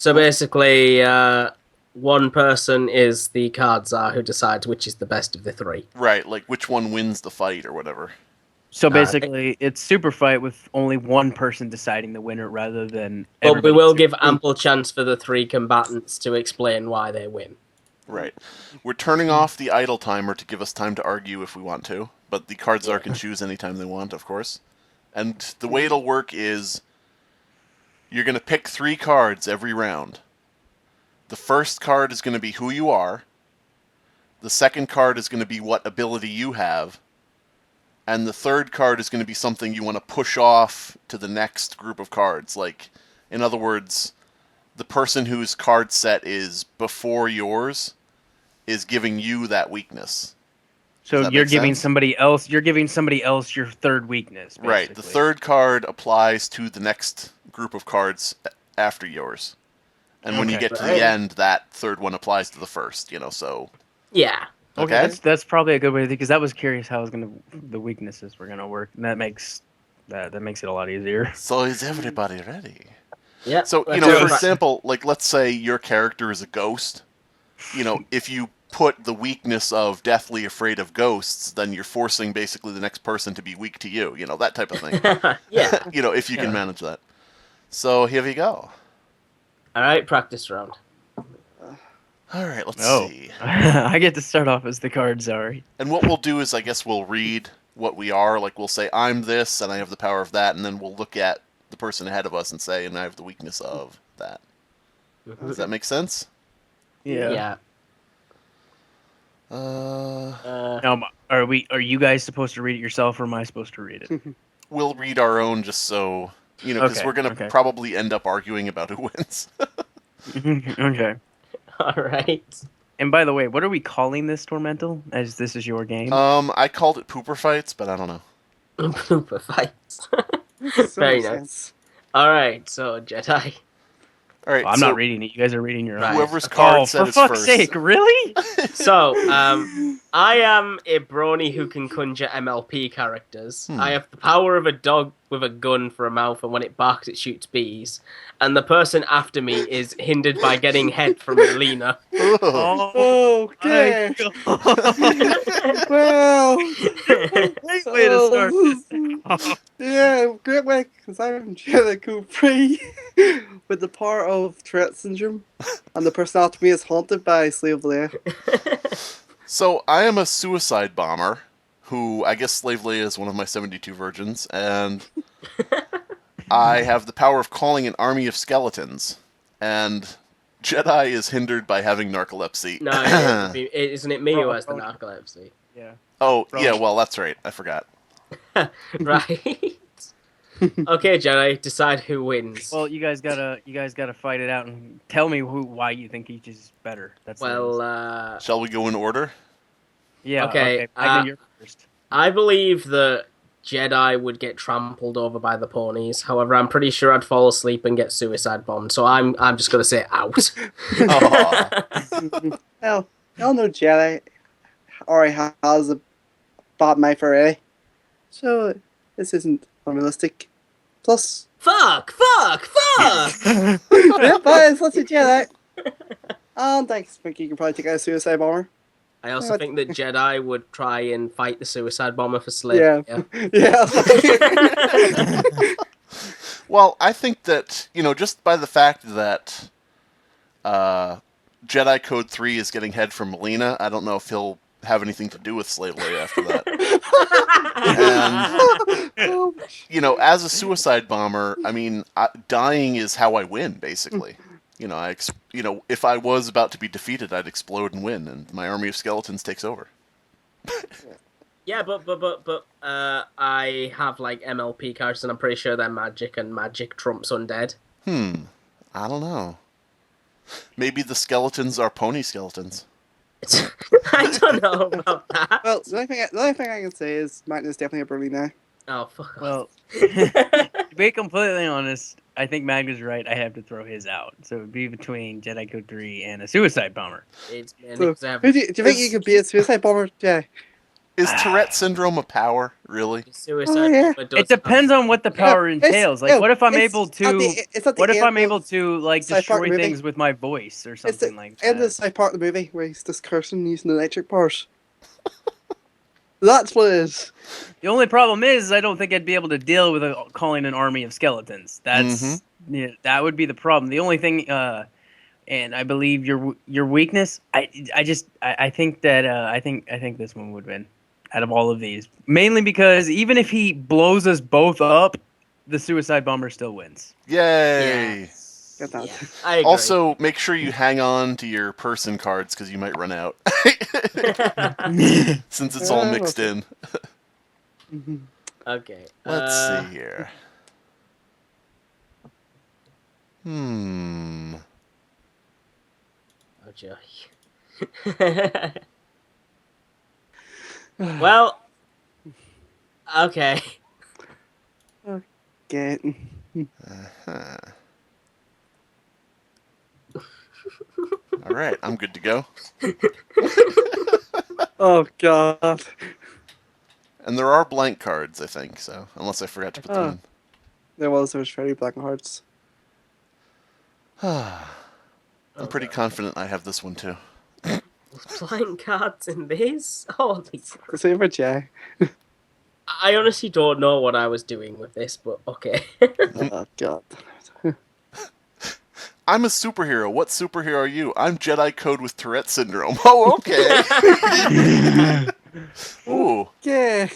So basically, one person is the card czar who decides which is the best of the three. Right, like which one wins the fight or whatever. So basically, it's Superfight with only one person deciding the winner rather than But we everybody. will give ample chance for the three combatants to explain why they win. Right. We're turning off the idle timer to give us time to argue if we want to, but the card czar can choose anytime they want, of course. And the way it'll work is you're going to pick 3 cards every round. The first card is going to be who you are. The second card is going to be what ability you have. And the third card is going to be something you want to push off to the next group of cards. Like, in other words, the person whose card set is before yours is giving you that weakness. So you're giving somebody else. You're giving somebody else your third weakness. Basically. Right. The third card applies to the next group of cards after yours, and when you get to the end, that third one applies to the first. So. Yeah. Okay. That's probably a good way to think, because I was curious how the weaknesses were gonna work, and that makes it a lot easier. So is everybody ready? Yeah. So for example, like let's say your character is a ghost. If you put the weakness of deathly afraid of ghosts, then you're forcing basically the next person to be weak to you. That type of thing. Yeah. If you can manage that. So here we go. All right, practice round. All right, let's see. I get to start off as the card czar. And what we'll do is, I guess we'll read what we are. Like, we'll say, I'm this, and I have the power of that, and then we'll look at the person ahead of us and say, and I have the weakness of that. Does that make sense? Yeah. Now, are you guys supposed to read it yourself, or am I supposed to read it? We'll read our own just so, because we're going to probably end up arguing about who wins. Okay. All right. And by the way, what are we calling this, Tormental? As this is your game? I called it Pooper Fights, but I don't know. Pooper Fights. Very nice. All right, so Jedi. All right, I'm not reading it. You guys are reading your own. Whoever's card set is first. For fuck's sake, really? So, I am a brony who can conjure MLP characters. I have the power of a dog with a gun for a mouth, and when it barks, it shoots bees. And the person after me is hindered by getting head from Melina. Okay. Well, Great way to start this. Yeah, great way, because I'm Jedi Capri with the power of Tourette syndrome, and the person after me is haunted by Slave Leia. So, I am a suicide bomber, who I guess Slave Leia is one of my 72 virgins, and I have the power of calling an army of skeletons, and Jedi is hindered by having narcolepsy. No, isn't it me who has the narcolepsy? Yeah. Oh, yeah, well, that's right. I forgot. Right. Okay, Jedi, decide who wins. Well, you guys gotta fight it out and tell me why you think each is better. Shall we go in order? Yeah. Okay. You're first. I believe that Jedi would get trampled over by the ponies. However, I'm pretty sure I'd fall asleep and get suicide bombed. So I'm just gonna say out. Well, y'all know Jedi already has a bad knife already, so this isn't unrealistic. Plus, Fuck! yeah, but it's lots of Jedi. And I think you can probably take out a suicide bomber. I also think that Jedi would try and fight the suicide bomber for Slave. Yeah. Well, I think that, just by the fact that Jedi Code 3 is getting head from Melina, I don't know if he'll have anything to do with Slave Leia after that. And, as a suicide bomber, I mean, dying is how I win, basically. If I was about to be defeated, I'd explode and win, and my army of skeletons takes over. Yeah, but I have like MLP cards, and I'm pretty sure they're magic, and magic trumps undead. I don't know. Maybe the skeletons are pony skeletons. I don't know about that. Well, the only thing I can say is Magnus is definitely a Burley now. Oh, fuck off. Well, to be completely honest, I think Magnus right. I have to throw his out. So it would be between Jedi Code 3 and a suicide bomber. Do you think you could be a suicide bomber? Yeah. Is Tourette syndrome a power, really? Suicide yeah. bomber does It depends on what the power entails. Like, what if I'm able to? What if I'm able to like South Park destroy movie. things with my voice or It's something the like end of the that? South Park the movie where he's just cursing using the electric powers. That's what it is. The only problem is I don't think I'd be able to deal with calling an army of skeletons. That's yeah, that would be the problem. The only thing, and I believe your weakness. I think that I think this one would win out of all of these, mainly because even if he blows us both up, the suicide bomber still wins. Yay! Get that. Yeah, I agree. Also, make sure you hang on to your person cards because you might run out. Since it's all mixed in. Okay. Let's see here. Oh, joy. Well, okay. Get. All right, I'm good to go. Oh God. And there are blank cards, I think, so unless I forgot to put them There's very black hearts. in. I'm pretty confident I have this one too. Blank cards in this? Holy crap. Same for Jay. I honestly don't know what I was doing with this, but okay. Oh God. I'm a superhero. What superhero are you? I'm Jedi Code with Tourette syndrome. Oh, okay. Ooh. Yeah.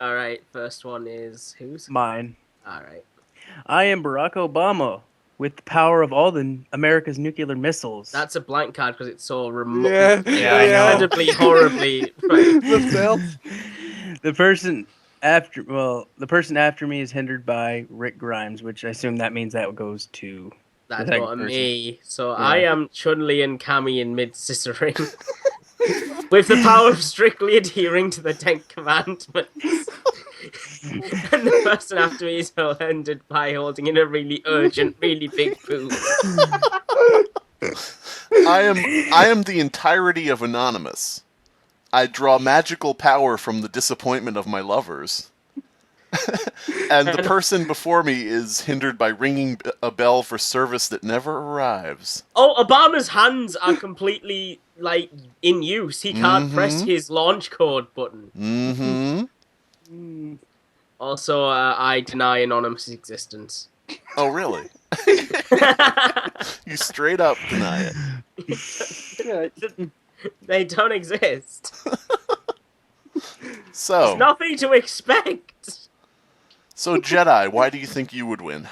Alright, first one is whose? Mine. Alright. I am Barack Obama with the power of all the America's nuclear missiles. That's a blank card because it's so remote. Yeah. I know. Incredibly, horribly. Right. The belt. The person after me is hindered by Rick Grimes, which I assume that means that goes to That's the second what person. me. So Yeah. I am Chun-Li and Cammy in mid-scissoring. With the power of strictly adhering to the 10 commandments. And the person after me is hindered by holding in a really urgent, really big poop. I am the entirety of Anonymous. I draw magical power from the disappointment of my lovers. And the person before me is hindered by ringing a bell for service that never arrives. Oh, Obama's hands are completely, like, in use. He can't press his launch code button. Mm-hmm. Also, I deny Anonymous' existence. Oh, really? You straight up deny it. Yeah. They don't exist. So, There's nothing to expect. so Jedi, why do you think you would win?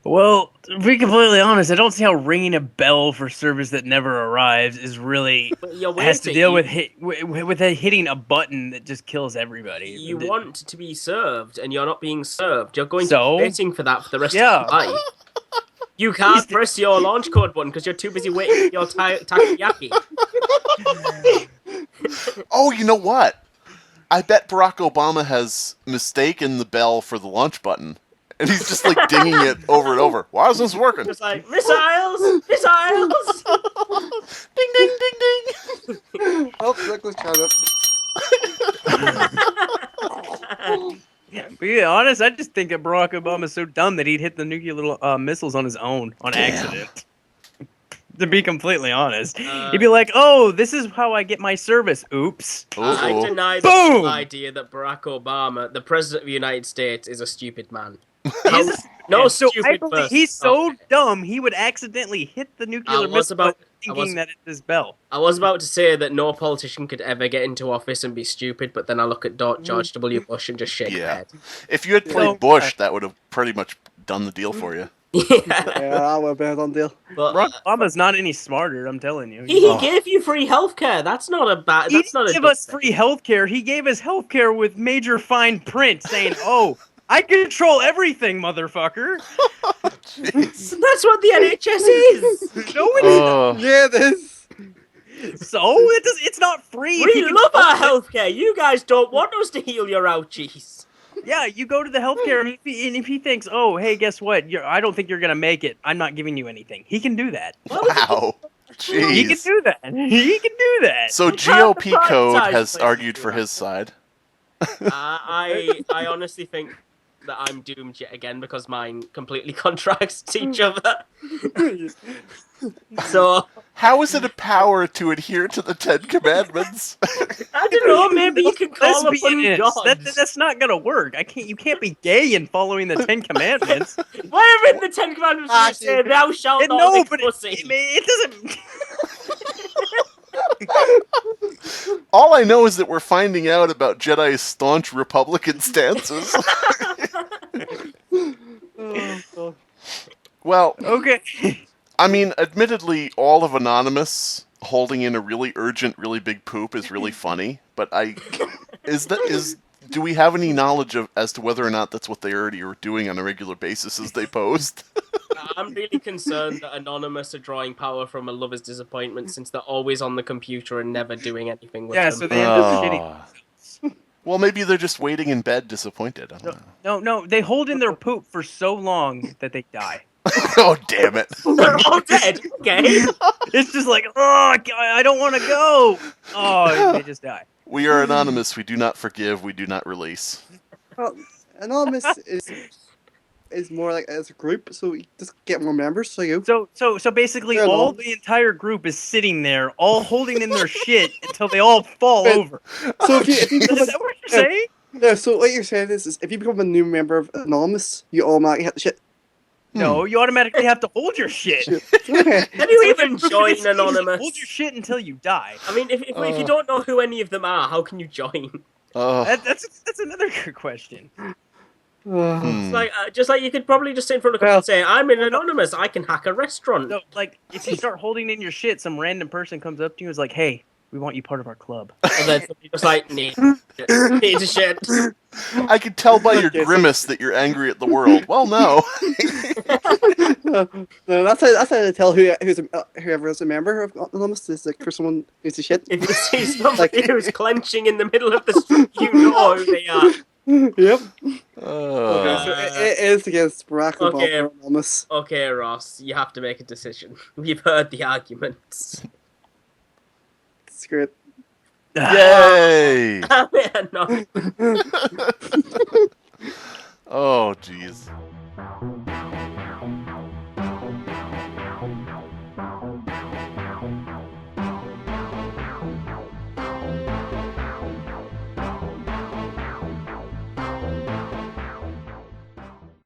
Well, to be completely honest, I don't see how ringing a bell for service that never arrives is really But you're has to waiting. deal with hitting a button that just kills everybody. You want to be served, and you're not being served. You're going So? to be waiting for that for the rest Yeah. of your life. You can't press your launch code button because you're too busy waiting for your takoyaki. Oh, you know what? I bet Barack Obama has mistaken the bell for the launch button. And he's just like dinging it over and over. Why is this working? It's like, missiles! Missiles! Ding, ding, ding, ding. Oh, look, let's try that. To be honest, I just think that Barack Obama's so dumb that he'd hit the nuclear missiles on his own on accident. To be completely honest, he'd be like, "Oh, this is how I get my service." Oops. I Uh-oh. deny the Boom! whole idea that Barack Obama, the president of the United States, is a stupid man. He's- No so stupid I believe person. he's so dumb he would accidentally hit the nuclear missile thinking that it's his bell. I was about to say that no politician could ever get into office and be stupid, but then I look at George W. Bush and just shake my Yeah. head. If you had played So- Bush, that would have pretty much done the deal for you. Yeah, Yeah, that would be a done deal. but Barack Obama's not any smarter, I'm telling you. he gave you free healthcare. That's not a bad. He That's not a didn't give good us thing. free healthcare. He gave us healthcare with major fine print saying, "Oh, I control everything, motherfucker." Jeez. That's what the NHS is. No, it's Yeah, this. so it's not free. If We you can love our help it. healthcare. You guys don't want us to heal your ouchies. Yeah, you go to the healthcare, and if he thinks, "Oh, hey, guess what? I don't think you're gonna make it. I'm not giving you anything." He can do that. Wow. He can Jeez. do that. He can do that. So can't GOP Code prioritize has places argued to for that. his side. I honestly think that I'm doomed yet again because mine completely contracts each other. So How is it a power to adhere to the Ten Commandments? I don't know. Maybe you can call upon Lesbian-ness. gods. That's not gonna work. You can't be gay and following the Ten Commandments. Where in the Ten Commandments does it say thou shalt not No, lick but pussy? it doesn't. All I know is that we're finding out about Jedi's staunch Republican stances. Well, Okay. I mean, admittedly, all of Anonymous holding in a really urgent, really big poop is really funny. But do we have any knowledge of as to whether or not that's what they already are doing on a regular basis as they post? I'm really concerned that Anonymous are drawing power from a lover's disappointment since they're always on the computer and never doing anything with Yeah, them. so they end up shitting. Well, maybe they're just waiting in bed, disappointed. I don't know. No, they hold in their poop for so long that they die. Oh, damn it! They're all dead. Okay. It's just like, oh, I don't want to go. Oh, they just die. We are Anonymous. We do not forgive. We do not release. Well, Anonymous is more like as a group, so we just get more members. So you. So basically, Fair all enough. the entire group is sitting there, all holding in their shit until they all fall But- over. So if you become Is that what you're saying? no, so what you're saying is if you become a new member of Anonymous, you automatically have to shit. No, you automatically have to hold your shit. Okay. Can you So if even you're join it's easy. Anonymous? Hold your shit until you die. I mean, if you don't know who any of them are, how can you join? That's another good question. It's like just like you could probably just sit in front of a computer and say, "I'm an Anonymous. I can hack a restaurant." No, like if you start holding in your shit, some random person comes up to you and is like, "Hey, we want you part of our club." And then somebody just like need to shit. I can tell by your grimace that you're angry at the world. Well, no. No, that's how they tell whoever is a member of Anonymous is like for someone who's a shit. If you see somebody who's clenching in the middle of the street, you know who they are. Yep. Uh, Okay, so it is against Barack Obama Okay. Anonymous. Okay, Ross, you have to make a decision. We've heard the arguments. It's great. yay! No. Oh, jeez.